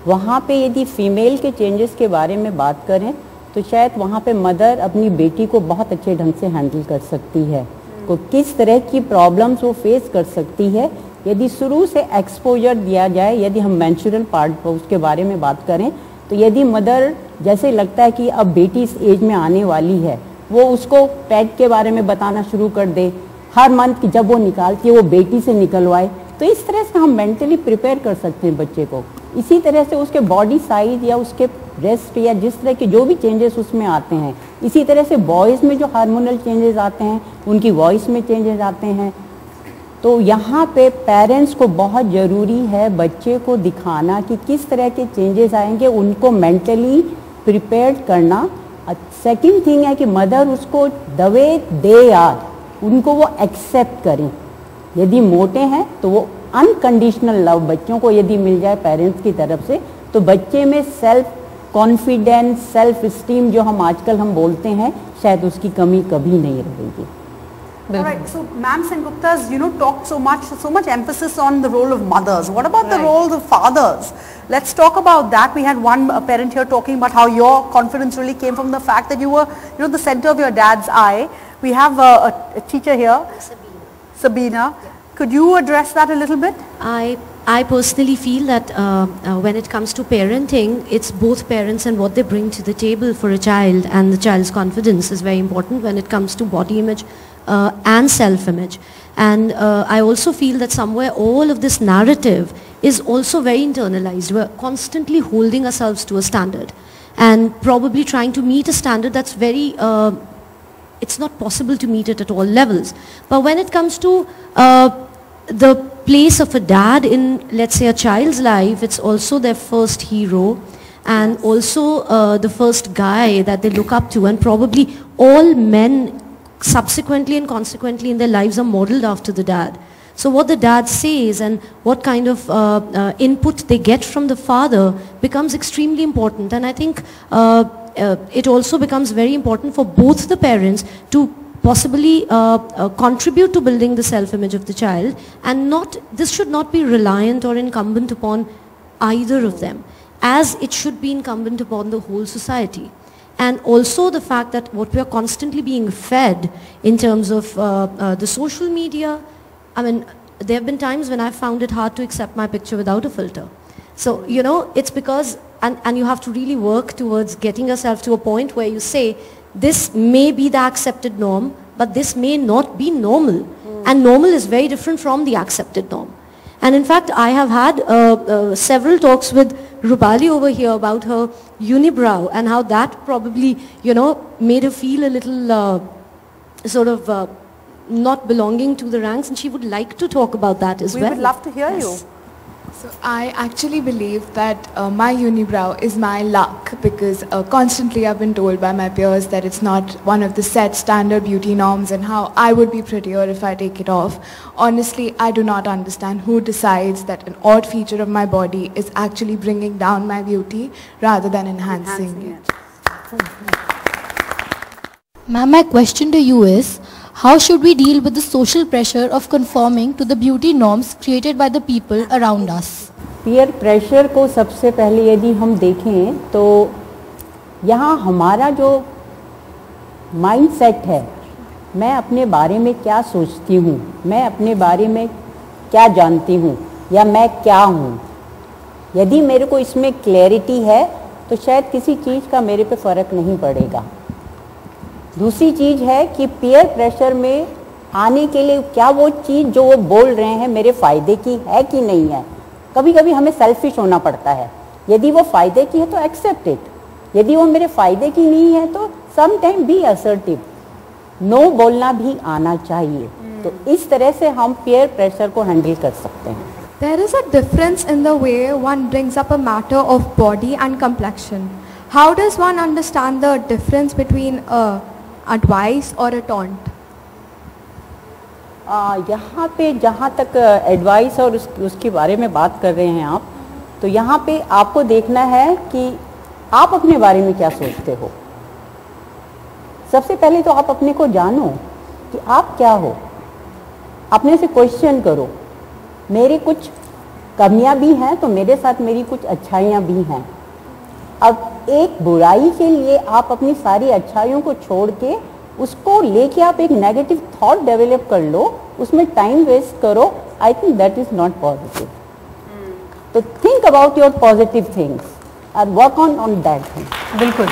वहाँ पे यदि फीमेल के चेंजेस के बारे में बात करें तो शायद वहाँ पे मदर अपनी बेटी को बहुत अच्छे ढंग से हैंडल कर सकती है. को किस तरह की प्रॉब्लम्स वो फेस कर सकती है, यदि शुरू से एक्सपोजर दिया जाए, यदि हम मेंस्ट्रुअल पार्ट उसके बारे में बात करें, तो यदि मदर जैसे लगता है कि अब बेटी इस एज में आने वाली है, वो उसको पैड के बारे में बताना शुरू कर दे, हर मंथ जब वो निकालती है वो बेटी से निकलवाए, तो इस तरह से हम मेंटली प्रिपेयर कर सकते हैं बच्चे को। इसी तरह से उसके बॉडी साइज या उसके ब्रेस्ट या जिस तरह के जो भी चेंजेस उसमें आते हैं, इसी तरह से बॉयज़ में जो हार्मोनल चेंजेस आते हैं, उनकी वॉइस में चेंजेस आते हैं। तो यहाँ पे पेरेंट्स को बहुत ज़रूरी है बच्चे को दिखाना कि किस तरह के चेंजेस आएंगे, उनको मेंटली प्रिपेयर्ड करना। सेकंड थिंग है कि मदर उसको द वे दे आर, उनको वो एक्सेप्ट करें। यदि मोटे हैं तो वो अनकंडीशनल लव बच्चों को यदि मिल जाए पेरेंट्स की तरफ से, तो बच्चे में सेल्फ कॉन्फिडेंस, सेल्फ स्टीम जो हम आजकल हम बोलते हैं, शायद उसकी कमी कभी नहीं रहेगी। All right, so ma'am Sengupta's, talked so much emphasis on the role of mothers. What about the roles of fathers? Let's talk about that. We had one parent here talking about how your confidence really came from the fact that you were, the center of your dad's eye. We have a teacher here, Sabina. Could you address that a little bit? I personally feel that when it comes to parenting, it's both parents and what they bring to the table for a child, and the child's confidence is very important when it comes to body image and self-image. And I also feel that somewhere all of this narrative is also very internalized. We're constantly holding ourselves to a standard and probably trying to meet a standard that's very, it's not possible to meet it at all levels. But when it comes to the place of a dad in, let's say, a child's life, it's also their first hero and also the first guy that they look up to, and probably all men subsequently and consequently in their lives are modeled after the dad. So what the dad says and what kind of input they get from the father becomes extremely important. And I think it also becomes very important for both the parents to possibly contribute to building the self-image of the child, and this should not be reliant or incumbent upon either of them, as it should be incumbent upon the whole society. And also the fact that what we are constantly being fed in terms of the social media, I mean, there have been times when I found it hard to accept my picture without a filter. So, it's because, and you have to really work towards getting yourself to a point where you say, this may be the accepted norm, but this may not be normal. And normal is very different from the accepted norm. And in fact, I have had several talks with Rupali over here about her unibrow and how that probably, made her feel a little sort of not belonging to the ranks, and she would like to talk about that as well. We would love to hear you. So I actually believe that my unibrow is my luck, because constantly I've been told by my peers that it's not one of the set standard beauty norms and how I would be prettier if I take it off. Honestly, I do not understand who decides that an odd feature of my body is actually bringing down my beauty rather than enhancing it. Ma'am, my question to you is, how should we deal with the social pressure of conforming to the beauty norms created by the people around us? Peer pressure को सबसे पहले यदि हम देखें तो यहाँ हमारा जो माइंडसेट है, मैं अपने बारे में क्या सोचती हूँ, मैं अपने बारे में क्या जानती हूँ, या मैं क्या हूँ, यदि मेरे को इसमें क्लैरिटी है तो शायद किसी चीज़ का मेरे पे फ़र्क नहीं पड़ेगा। दूसरी चीज़ है कि पीयर प्रेशर में आने के लिए क्या वो चीज़ जो वो बोल रहे हैं मेरे फ़ायदे की है कि नहीं है। कभी कभी हमें सेल्फिश होना पड़ता है, यदि वो फ़ायदे की है तो एक्सेप्ट इट, यदि वो मेरे फ़ायदे की नहीं है तो some time be assertive, no बोलना भी आना चाहिए। तो इस तरह से हम पीयर प्रेशर को हैंडल कर सकते हैं। There is a difference in the way one brings up a matter of body and complexion. How does one understand the difference between a advice or a taunt? यहाँ पे जहाँ तक advice और उसके बारे में बात कर रहे हैं आप, तो यहाँ पे आपको देखना है कि आप अपने बारे में क्या सोचते हो। सबसे पहले तो आप अपने को जानो कि आप क्या हो, अपने से क्वेश्चन करो। मेरे कुछ कमियां भी हैं तो मेरे साथ मेरी कुछ अच्छाइयां भी हैं। अब एक बुराई के लिए आप अपनी सारी अच्छाइयों को छोड़ के उसको लेके आप एक नेगेटिव थॉट डेवलप कर लो, उसमें टाइम वेस्ट करो, I think that is not positive. So think about your positive things and work on that thing. बिल्कुल,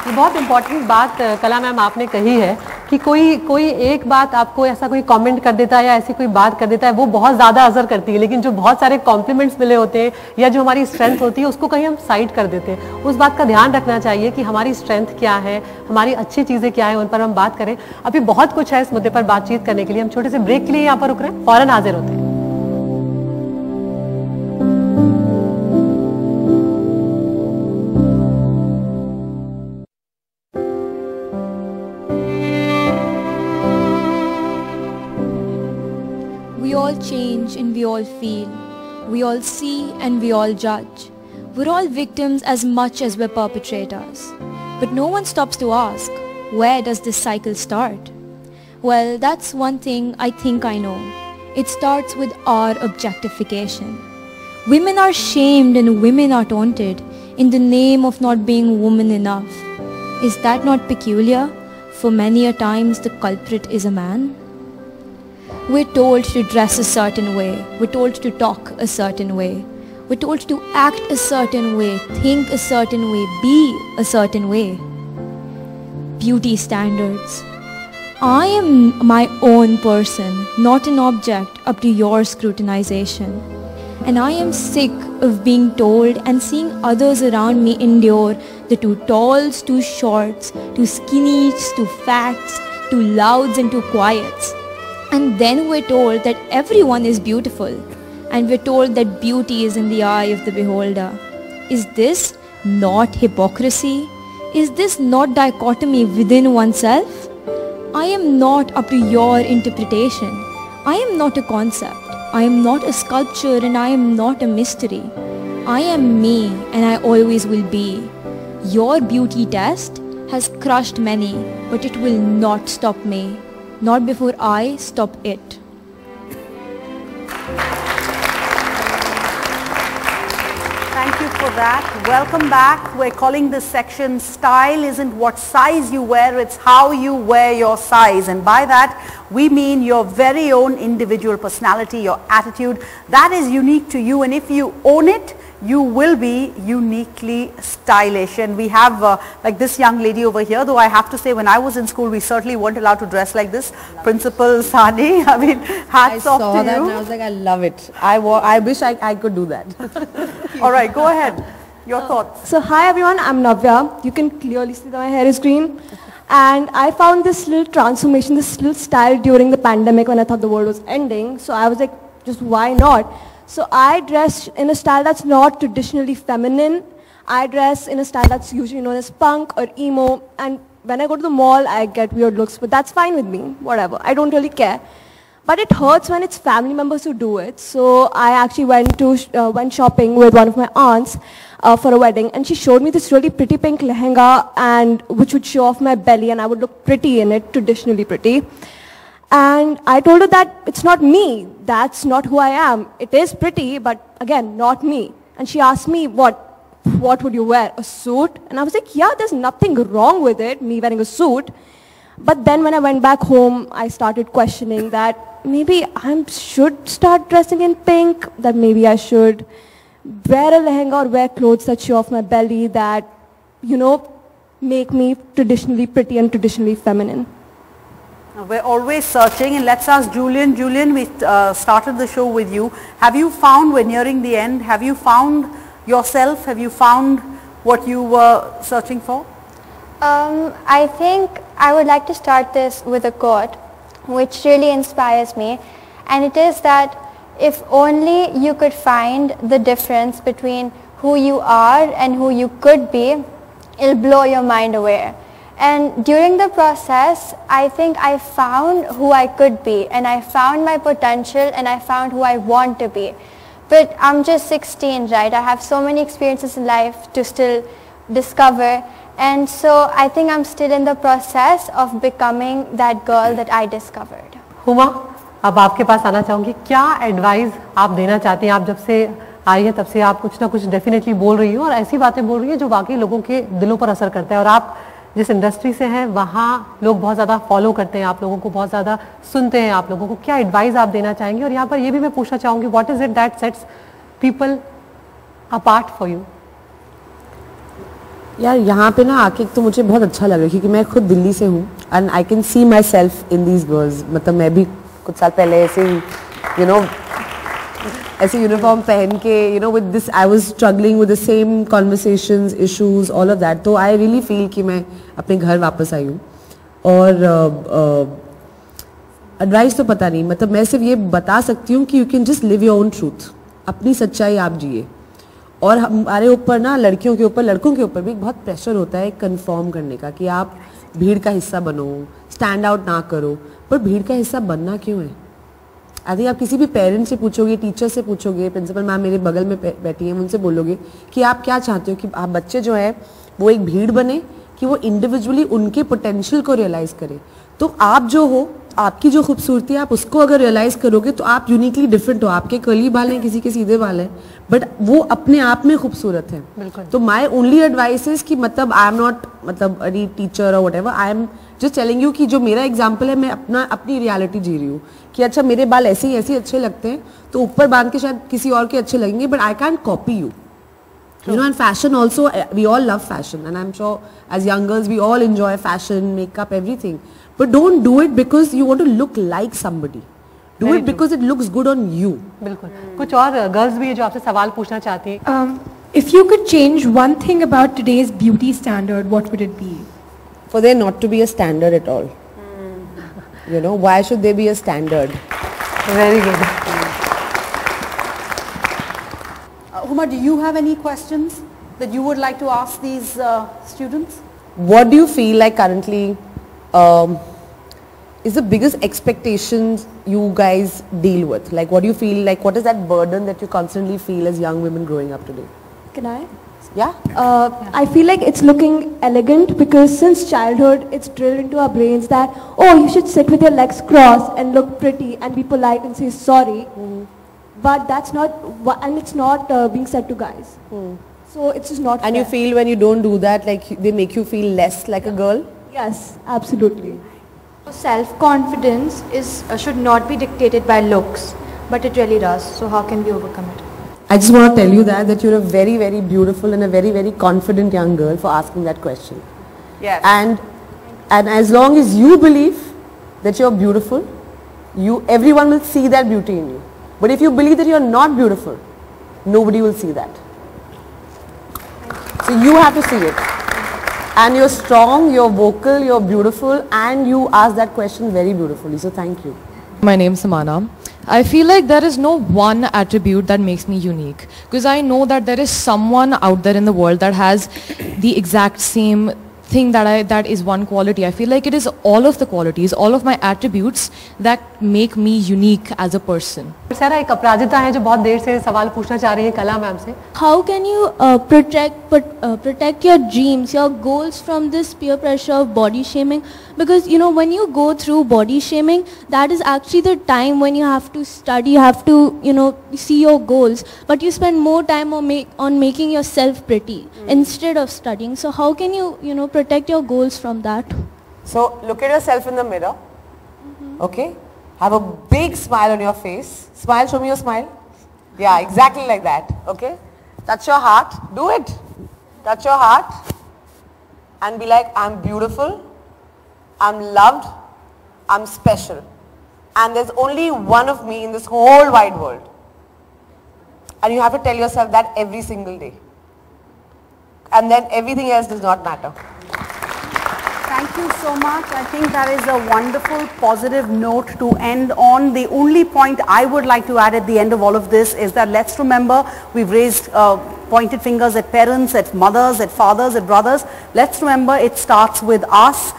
ये बहुत इम्पोर्टेंट बात कला मैम आपने कही है कि कोई एक बात आपको ऐसा कोई कमेंट कर देता है या ऐसी कोई बात कर देता है, वो बहुत ज़्यादा असर करती है, लेकिन जो बहुत सारे कॉम्प्लीमेंट्स मिले होते हैं या जो हमारी स्ट्रेंथ होती है उसको कहीं हम साइड कर देते हैं। उस बात का ध्यान रखना चाहिए कि हमारी स्ट्रेंथ क्या है, हमारी अच्छी चीज़ें क्या है, उन पर हम बात करें। अभी बहुत कुछ है इस मुद्दे पर बातचीत करने के लिए। हम छोटे से ब्रेक के लिए यहाँ पर रुक रहे हैं, फौरन हाजिर होते हैं। We all change and we all feel. We all see and we all judge. We're all victims as much as we're perpetrators. But no one stops to ask, where does this cycle start? Well, that's one thing I think I know. It starts with our objectification. Women are shamed and women are taunted in the name of not being woman enough. Is that not peculiar? For many a times the culprit is a man. We're told to dress a certain way. We're told to talk a certain way. We're told to act a certain way, think a certain way, be a certain way. Beauty standards. I am my own person, not an object up to your scrutinization. And I am sick of being told and seeing others around me endure the too talls, too shorts, too skinnies, too fats, too louds and too quiets. And then we're told that everyone is beautiful, and we're told that beauty is in the eye of the beholder. Is this not hypocrisy? Is this not dichotomy within oneself? I am not up to your interpretation. I am not a concept. I am not a sculpture, and I am not a mystery. I am me, and I always will be. Your beauty test has crushed many, but it will not stop me. Not before I stop it. Thank you for that. Welcome back. We're calling this section Style Isn't What Size You Wear, It's How You Wear Your Size. And by that, we mean your very own individual personality, your attitude. That is unique to you, and if you own it, you will be uniquely stylish. And we have like this young lady over here, though I have to say when I was in school we certainly weren't allowed to dress like this. Principal Sani, I mean, hats off to you. I saw that and I was like, I love it. I wish I could do that. All right, go ahead. Your thoughts. So hi everyone, I'm Navya. You can clearly see that my hair is green. And I found this little transformation, this little style during the pandemic when I thought the world was ending. So I was like, just why not? So I dress in a style that's not traditionally feminine. I dress in a style that's usually known as punk or emo. And when I go to the mall, I get weird looks, but that's fine with me, whatever. I don't really care. But it hurts when it's family members who do it. So I actually went shopping with one of my aunts for a wedding, and she showed me this really pretty pink lehenga, and which would show off my belly, and I would look pretty in it, traditionally pretty. And I told her that it's not me, that's not who I am. It is pretty, but again, not me. And she asked me, what would you wear, a suit? And I was like, yeah, there's nothing wrong with it, me wearing a suit. But then when I went back home, I started questioning that maybe I should start dressing in pink, that maybe I should wear a lehenga or wear clothes that show off my belly, that, you know, make me traditionally pretty and traditionally feminine. We're always searching, and let's ask Julian. Julian, we started the show with you. Have you found, we're nearing the end, have you found yourself? Have you found what you were searching for? I think I would like to start this with a quote which really inspires me, and it is that if only you could find the difference between who you are and who you could be, it'll blow your mind away. And during the process, I think I found who I could be, and I found my potential, and I found who I want to be. But I'm just 16, right? I have so many experiences in life to still discover, and so I think I'm still in the process of becoming that girl that I discovered. Huma, अब आपके पास आना चाहूँगी, क्या advice आप देना चाहती हैं? आप जब से आई है तब से आप कुछ ना कुछ डेफिनेटली बोल रही हो, और ऐसी बातें बोल रही हैं जो वाकई लोगों के दिलों पर असर करता है, और आप जिस इंडस्ट्री से हैं वहाँ लोग बहुत ज़्यादा फॉलो करते हैं आप लोगों को, बहुत ज़्यादा सुनते हैं आप लोगों को, क्या एडवाइस आप देना चाहेंगे? और यहाँ पर ये भी मैं पूछना चाहूँगी, what is it that sets people apart for you? यार यहाँ पे ना आके तो मुझे बहुत अच्छा लगा क्योंकि मैं खुद दिल्ली से हूँ and I can see my self in these girls. मतलब मैं भी कुछ साल पहले ऐसे ही ऐसे यूनिफॉर्म पहन के with this I was struggling with the same conversations, issues, all of that. तो आई रियली फील कि मैं अपने घर वापस आई हूँ. और एडवाइस तो पता नहीं, मतलब मैं सिर्फ ये बता सकती हूँ कि you can just live your own truth. अपनी सच्चाई आप जिए. और हमारे ऊपर ना लड़कियों के ऊपर, लड़कों के ऊपर भी बहुत प्रेशर होता है कंफर्म करने का कि आप भीड़ का हिस्सा बनो, स्टैंड आउट ना करो. पर भीड़ का हिस्सा बनना क्यों है? आई थिंक आप किसी भी पेरेंट्स से पूछोगे, टीचर से पूछोगे, प्रिंसिपल मैम मेरे बगल में बैठी हैं, उनसे बोलोगे कि आप क्या चाहते हो कि आप बच्चे जो है वो एक भीड़ बने कि वो इंडिविजुअली उनके पोटेंशियल को रियलाइज करें. तो आप जो हो, आपकी जो खूबसूरती है, आप उसको अगर रियलाइज करोगे तो आप यूनिकली डिफरेंट हो. आपके कर्ली बाल हैं, किसी के सीधे बाल हैं, बट वो अपने आप में खूबसूरत है. तो माई ओनली एडवाइस इज कि मतलब आई एम नॉट मतलब एनी टीचर और what ever, I am just telling you कि जो मेरा एग्जाम्पल है, मैं अपनी रियलिटी जी रही हूँ कि अच्छा मेरे बाल ऐसे ही अच्छे लगते हैं तो ऊपर बांध के शायद किसी और के अच्छे लगेंगे, but I can't copy you. And fashion also, we all love fashion, and I'm sure as young girls we all enjoy fashion, makeup, everything. But don't do it because you want to look like somebody. Do it because it looks good on you. बिल्कुल. कुछ और girls भी है जो आपसे सवाल पूछना चाहती हैं. If you could change one thing about today's beauty standard, what would it be? For there not to be a standard at all. Why should there be a standard? Very good. Huma, do you have any questions that you would like to ask these students? What do you feel like currently is the biggest expectations you guys deal with? Like what do you feel like, what is that burden that you constantly feel as young women growing up today? Can I? Yeah? I feel like it's looking elegant because since childhood it's drilled into our brains that, oh, you should sit with your legs crossed and look pretty and be polite and say sorry. But that's not, and it's not being said to guys. So it's just not And fair. you feel when you don't do that, like they make you feel less like a girl? Yes, absolutely. Self-confidence should not be dictated by looks, but it really does. So how can we overcome it? I just want to tell you that you're a very, very beautiful and a very, very confident young girl for asking that question. Yes. And as long as you believe that you're beautiful, everyone will see that beauty in you. But if you believe that you're not beautiful, nobody will see that. So you have to see it. And you're strong, you're vocal, you're beautiful, and you ask that question very beautifully. So thank you. My name is Samana. I feel like there is no one attribute that makes me unique, because I know that there is someone out there in the world that has the exact same thing that is one quality. I feel like it is all of the qualities, all of my attributes that make me unique as a person. सारा एक अपराजिता है जो बहुत देर से सवाल पूछना चाह रही है कला मैम से. How can you protect your dreams, your goals from this peer pressure of body shaming? Because when you go through body shaming, that is actually the time when you have to study, you have to see your goals, but you spend more time on making yourself pretty instead of studying. So how can you protect your goals from that? So look at yourself in the mirror. Okay? Have a big smile on your face. Smile, show me your smile. Yeah, exactly like that. Okay? Touch your heart. Do it. Touch your heart and be like, I'm beautiful, I'm loved, I'm special. And there's only one of me in this whole wide world. And you have to tell yourself that every single day. And then everything else does not matter. Thank you so much. I think that is a wonderful positive note to end on. The only point I would like to add at the end of all of this is that let's remember we've raised pointed fingers at parents, at mothers, at fathers, at brothers. Let's remember it starts with us.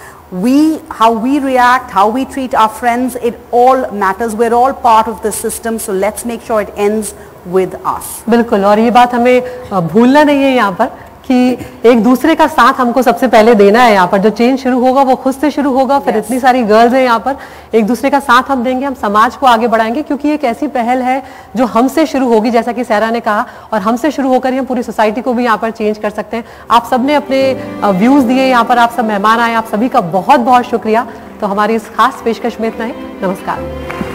How we react, how we treat our friends, it all matters. We're all part of the system, so let's make sure it ends with us. बिल्कुल. और ये बात हमें भूलना नहीं है यहाँ पर कि एक दूसरे का साथ हमको सबसे पहले देना है। यहाँ पर जो चेंज शुरू होगा वो खुद से शुरू होगा। फिर इतनी सारी गर्ल्स हैं यहाँ पर, एक दूसरे का साथ हम देंगे, हम समाज को आगे बढ़ाएंगे, क्योंकि एक ऐसी पहल है जो हमसे शुरू होगी, जैसा कि सारा ने कहा, और हमसे शुरू होकर ही हम पूरी सोसाइटी को भी यहाँ पर चेंज कर सकते हैं। आप सबने अपने व्यूज दिए, यहाँ पर आप सब मेहमान आए, आप सभी का बहुत बहुत शुक्रिया। तो हमारी इस खास पेशकश में इतना ही। नमस्कार।